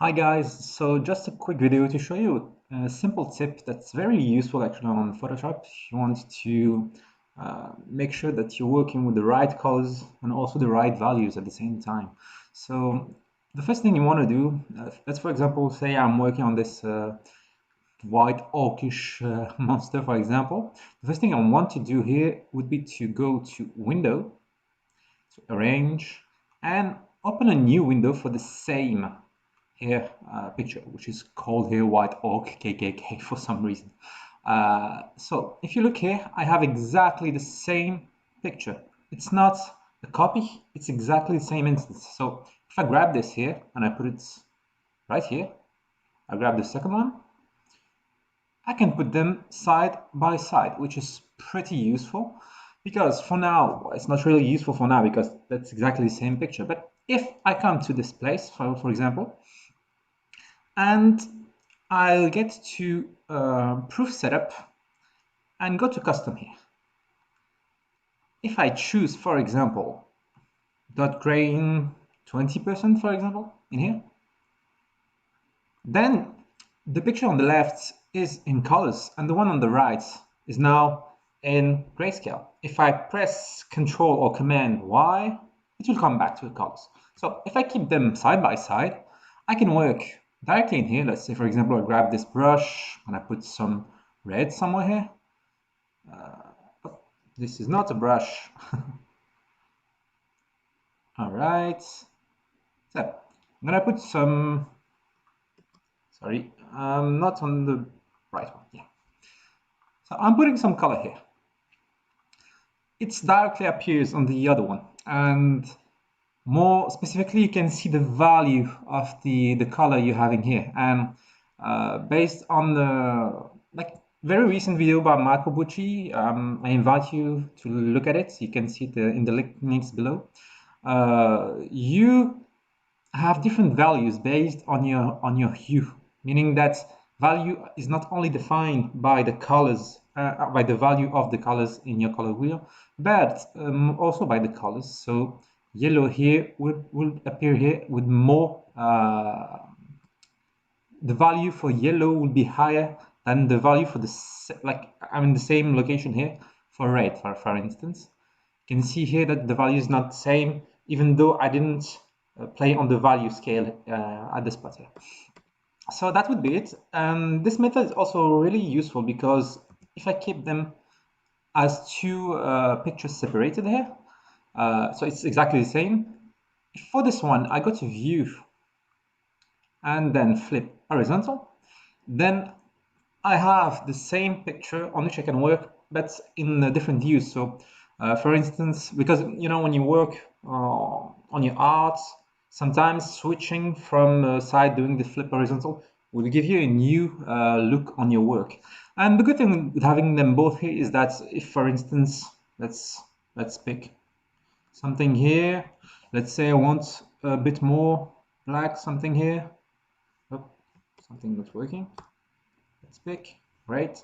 Hi guys, so just a quick video to show you a simple tip that's very useful actually on Photoshop if you want to make sure that you're working with the right colors and also the right values at the same time. So the first thing you want to do, let's for example say I'm working on this white orcish monster for example. The first thing I want to do here would be to go to Window, to Arrange, and open a new window for the same here picture, which is called here White Orc KKK for some reason. So if you look here, I have exactly the same picture. It's not a copy, it's exactly the same instance. So if I grab this here and I put it right here, I grab the second one, I can put them side by side, which is pretty useful because for now, it's not really useful for now because that's exactly the same picture. But if I come to this place, for example, and I'll get to proof setup and go to custom here. If I choose, for example, dot grain 20%, for example, in here, then the picture on the left is in colors and the one on the right is now in grayscale. If I press Control or Command Y, it will come back to the colors. So if I keep them side by side, I can work directly in here. Let's say, for example, I grab this brush and I put some red somewhere here. This is not a brush. All right. So I'm gonna put some, sorry, not on the right one. Yeah. So I'm putting some color here. It directly appears on the other one. And more specifically, you can see the value of the color you're having here. And based on the very recent video by Marco Bucci, I invite you to look at it. You can see it in the links below. You have different values based on your hue, meaning that value is not only defined by the colors, by the value of the colors in your color wheel, but also by the colors. So yellow here will appear here with more. The value for yellow will be higher than the value for the the same location here for red, for instance. You can see here that the value is not the same, even though I didn't play on the value scale at the spot here. So that would be it. This method is also really useful because if I keep them as two pictures separated here, so it's exactly the same. For this one, I go to View and then flip horizontal. Then I have the same picture on which I can work, but in different views. So for instance, because when you work on your art, sometimes switching from side doing the flip horizontal will give you a new look on your work. And the good thing with having them both here is that if, for instance, let's pick something here. Let's say I want a bit more black, something here. Oh, something not working. Let's pick, right?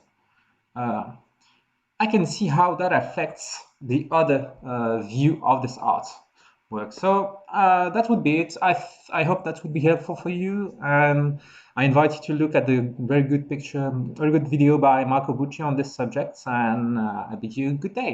I can see how that affects the other view of this art work. So that would be it. I hope that would be helpful for you. And I invite you to look at the very good video by Marco Bucci on this subject. And I bid you a good day.